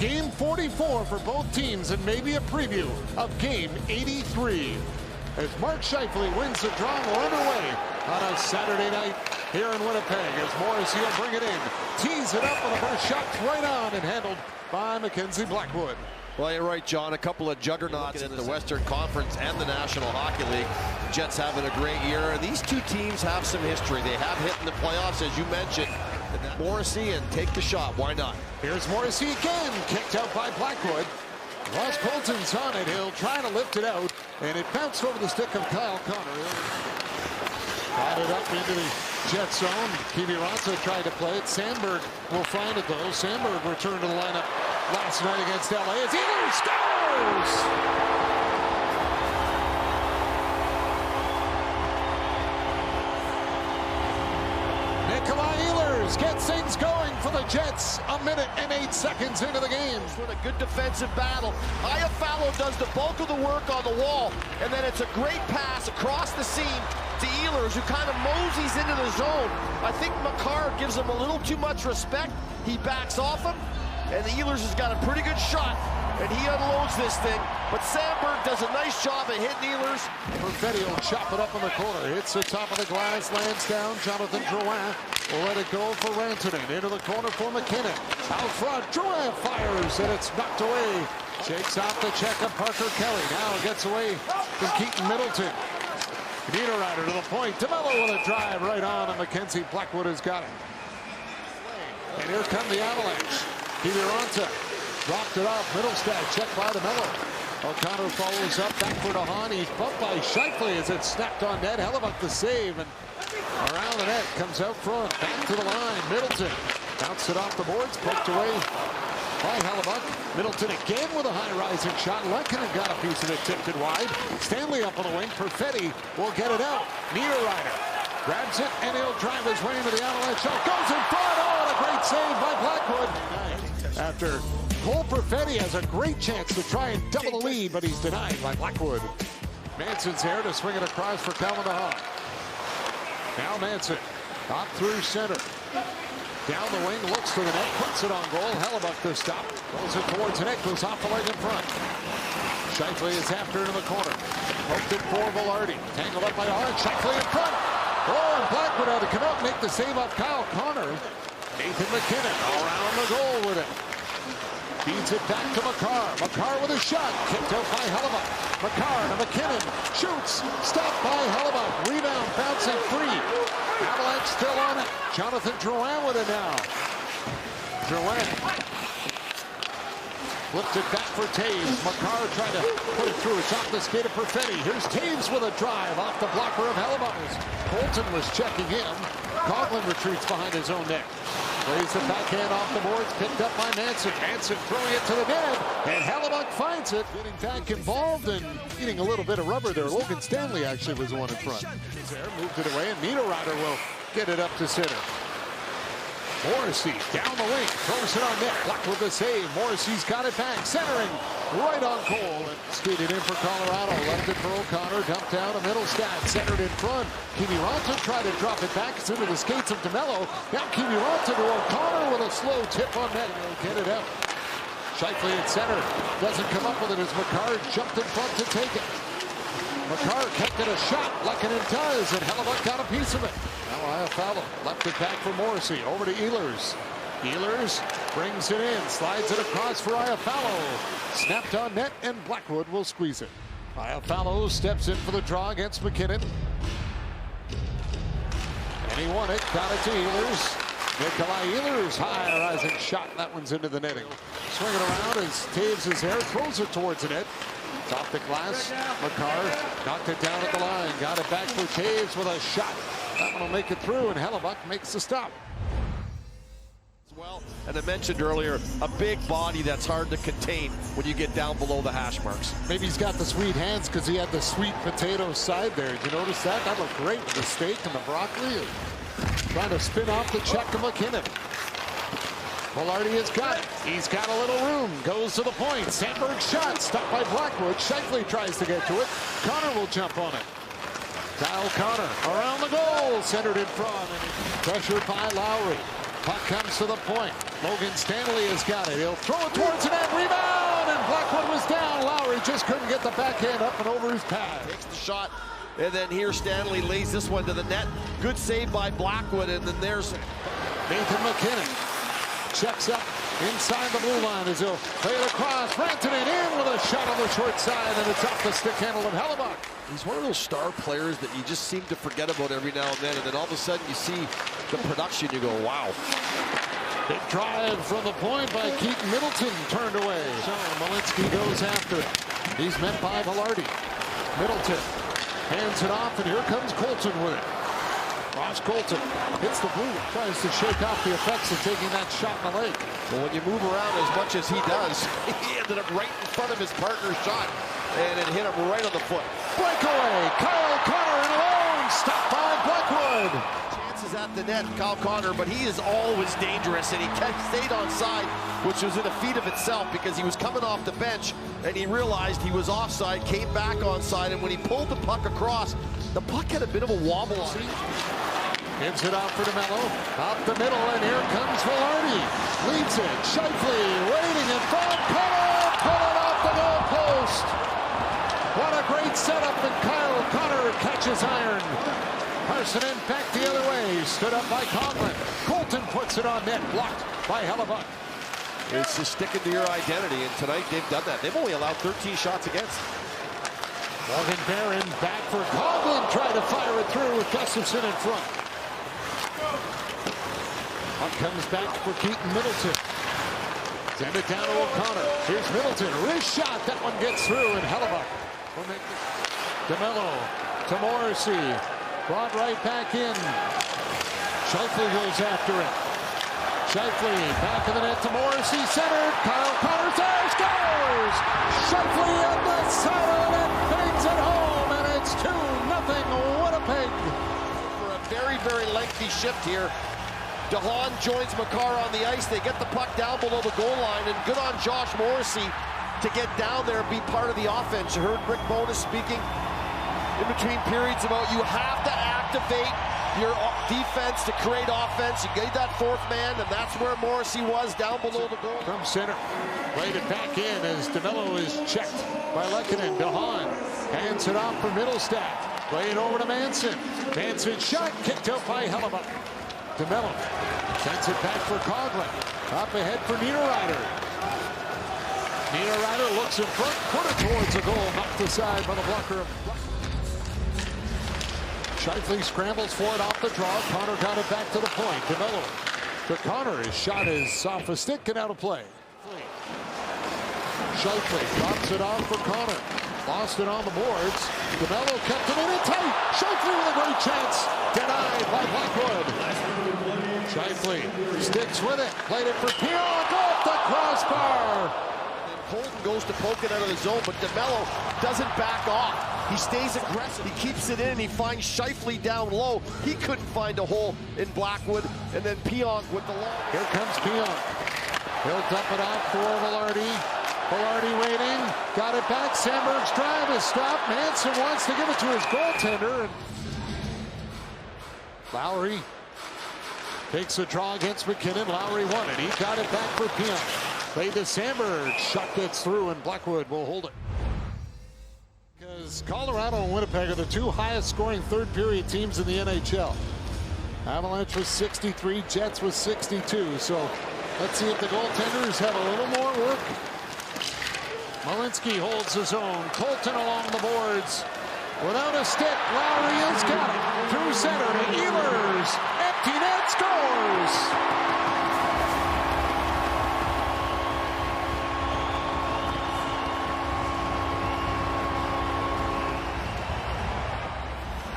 Game 44 for both teams and maybe a preview of Game 83. As Mark Scheifele wins the draw, we're underway on a Saturday night here in Winnipeg as Morrissey will bring it in. Tees it up with a first shot right on and handled by Mackenzie Blackwood. Well, you're right, John. A couple of juggernauts in the Western Conference and the National Hockey League. Jets having a great year. These two teams have some history. They have hit in the playoffs, as you mentioned. Morrissey, and take the shot. Why not? Here's Morrissey again. Kicked out by Blackwood. Ross Colton's on it. He'll try to lift it out, and it bounced over the stick of Kyle Connor. Got it up into the Jet zone. Kiviranta tried to play it. Sandberg will find it, though. Sandberg returned to the lineup last night against LA as Ehlers scores! Nikolaj Ehlers gets things going for the Jets. A minute and 8 seconds into the game. With a good defensive battle. Iafallo does the bulk of the work on the wall, and then it's a great pass across the seam to Ehlers, who kind of moseys into the zone. I think Makar gives him a little too much respect. He backs off him, and Ehlers has got a pretty good shot, and he unloads this thing. But Sandberg does a nice job of hitting Ehlers. Perfetti will chop it up in the corner. Hits the top of the glass, lands down. Jonathan Drouin will let it go for Rantanen. Into the corner for McKinnon. Out front, Drouin fires, and it's knocked away. Shakes off the check of Parker Kelly. Now gets away from Keaton Middleton. Niederreiter to the point. DeMello with a drive right on, and Mackenzie Blackwood has got it. And here come the Avalanche. Kiviranta dropped it off. Middlestad checked by DeMello. O'Connor follows up back for DeHaan. He's bumped by Scheifele as it snapped on net. Hellebuyck the save, and around the net comes out front. Back to the line. Middleton bounced it off the boards. Poked away by Hellebuyck. Middleton again with a high-rising shot. Lehkonen got a piece of it, tipped it wide. Stanley up on the wing. Perfetti will get it out. Niederreiter grabs it, and he'll drive his way into the Avalanche shot. Goes in front. Oh, and a great save by Blackwood. After Cole Perfetti has a great chance to try and double the lead, but he's denied by Blackwood. Manson's there to swing it across for Calvin DeHaan. Now Manson up through center. Down the wing, looks to the net, puts it on goal. Hellebuyck to stop. Throws it towards the net, goes off the leg in front. Scheifele is after into the corner. Poked it for Velarde. Tangled up by Hart. Scheifele in front. Oh, and Blackwood had to come out and make the save off Kyle Connor. Nathan McKinnon around the goal with it. Feeds it back to Makar. Makar with a shot. Kicked out by Hellebuyck. Makar to McKinnon. Shoots. Stopped by Hellebuyck. Rebound bouncing free. Avalanche still on it. Jonathan Drouin with it now. Drouin flipped it back for Taves. Makar tried to put it through. It's off the skate of Perfetti. Here's Taves with a drive off the blocker of Hellebuyck. Colton was checking in. Coughlin retreats behind his own net. Plays the backhand off the boards, picked up by Manson. Manson throwing it to the net, and Hellebuyck finds it. Getting back involved and eating a little bit of rubber there. Logan Stanley actually was the one in front. There, moved it away, and Niederreiter will get it up to center. Morrissey down the wing, throws it on net. Blackwood with the save. Morrissey's got it back, centering right on Cole. And skated in for Colorado. Left it for O'Connor. Dumped down to Middlestad. Centered in front. Kiviranta tried to drop it back. It's into the skates of DeMello. Now Kiviranta to O'Connor with a slow tip on net. He'll get it out. Scheifele at center. Doesn't come up with it as Makar jumped in front to take it. Makar kept it a shot. Lehkonen does, and Hellebuyck got a piece of it. Now Iafallo left it back for Morrissey. Over to Ehlers. Ehlers brings it in. Slides it across for Iafallo. Snapped on net, and Blackwood will squeeze it. Iafallo steps in for the draw against McKinnon. And he won it. Got it to Ehlers. Nikolaj Ehlers, high rising shot. That one's into the netting. Swing it around as Taves is there. Throws it towards the net. Off the glass. Makar knocked it down at the line. Got it back for Taves with a shot. That one will make it through, and Hellebuyck makes the stop. Well, and I mentioned earlier, a big body that's hard to contain when you get down below the hash marks. Maybe he's got the sweet hands because he had the sweet potato side there. Did you notice that? That looked great with the steak and the broccoli. Trying to spin off the check to McKinnon. Velarde has got it. He's got a little room. Goes to the point. Sandberg shot. Stopped by Blackwood. Scheifele tries to get to it. Connor will jump on it. Kyle Connor around the goal. Centered in front. And pressured by Lowry. Puck comes to the point. Logan Stanley has got it. He'll throw it towards the net. Rebound, and Blackwood was down. Lowry just couldn't get the backhand up and over his pad. Takes the shot, and then here Stanley lays this one to the net. Good save by Blackwood, and then there's Nathan McKinnon checks up inside the blue line as he'll play it across. Rantanen in with a shot on the short side, and it's off the stick handle of Hellebuyck. He's one of those star players that you just seem to forget about every now and then all of a sudden you see the production, you go, wow. Big drive from the point by Keaton Middleton, turned away. So Malinsky goes after it. He's met by Velarde. Middleton hands it off, and here comes Colton with it. Ross Colton hits the blue, tries to shake off the effects of taking that shot in the leg. Well, when you move around as much as he does, he ended up right in front of his partner's shot, and it hit him right on the foot. Breakaway, Kyle Connor in alone, stopped by Blackwood. Chances at the net, Kyle Connor, but he is always dangerous, and he stayed on side, which was in a feat of itself because he was coming off the bench, and he realized he was offside, came back onside, and when he pulled the puck across, the puck had a bit of a wobble on it. Gives it off for DeMello, up the middle, and here comes Velarde. Leads it, Shifley waiting in front, pull it off the goal post. What a great setup, and Kyle Connor catches iron. Parsonen back the other way, stood up by Conlon. Colton puts it on net, blocked by Hellebuyck. It's just sticking to your identity, and tonight they've done that. They've only allowed 13 shots against. Morgan Barron back for Conlon, tried to fire it through with Gustafson in front. Puck comes back for Keaton Middleton. Send it down to O'Connor. Here's Middleton, wrist shot, that one gets through, and Hellebuyck will make it. DeMello to Morrissey, brought right back in. Shifley goes after it. Shifley back in the net to Morrissey, centered. Kyle Connor there, scores! Shifley at the side of the net, bangs it home, and it's 2-0 Winnipeg. For a very, very lengthy shift here. DeHaan joins Makar on the ice. They get the puck down below the goal line, and good on Josh Morrissey to get down there and be part of the offense. You heard Rick Bowness speaking in between periods about you have to activate your defense to create offense. You get that fourth man, and that's where Morrissey was, down below the goal. From center, played it back in as DeMello is checked by Lehkonen. DeHaan hands it off for Middlestat. Play it over to Manson. Manson shot, kicked out by Hellebuyck. DeMello sends it back for Coughlin. Up ahead for Niederreiter. Niederreiter looks in front, put it towards the goal, knocked aside by the blocker. Shifley scrambles for it off the draw. Connor got it back to the point. DeMello to Connor. His shot is off a stick and out of play. Shifley drops it off for Connor. Lost it on the boards. DeMello kept it in tight. Shifley with a great chance. Denied by Blackwood. Shifley sticks with it. Played it for Pionk off the crossbar. Colton goes to poke it out of the zone, but DeMello doesn't back off. He stays aggressive. He keeps it in, and he finds Shifley down low. He couldn't find a hole in Blackwood, and then Pionk with the long. Here comes Pionk. He'll dump it out for Velarde. Velarde waiting. Got it back. Sandberg's drive is stopped. Manson wants to give it to his goaltender. And Lowry takes a draw against McKinnon. Lowry won it. He got it back for Pionk. Played to Sandberg. Shot gets through, and Blackwood will hold it. Because Colorado and Winnipeg are the two highest scoring third period teams in the NHL. Avalanche was 63, Jets was 62. So let's see if the goaltenders have a little more work. Malinsky holds his own. Colton along the boards. Without a stick, Lowry has got it. Through center to Ehlers. Empty net, scores!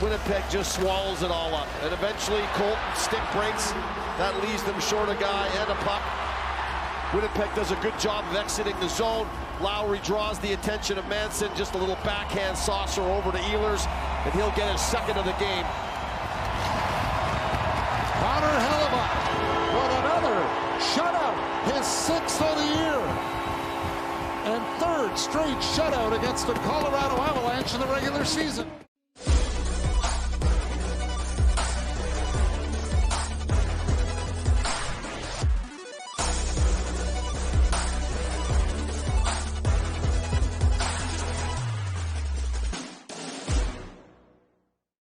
Winnipeg just swallows it all up, and eventually Colton's stick breaks. That leaves them short a guy and a puck. Winnipeg does a good job of exiting the zone. Lowry draws the attention of Manson, just a little backhand saucer over to Ehlers, and he'll get his second of the game. Connor Hellebuyck with another shutout, his 6th of the year, and 3rd straight shutout against the Colorado Avalanche in the regular season.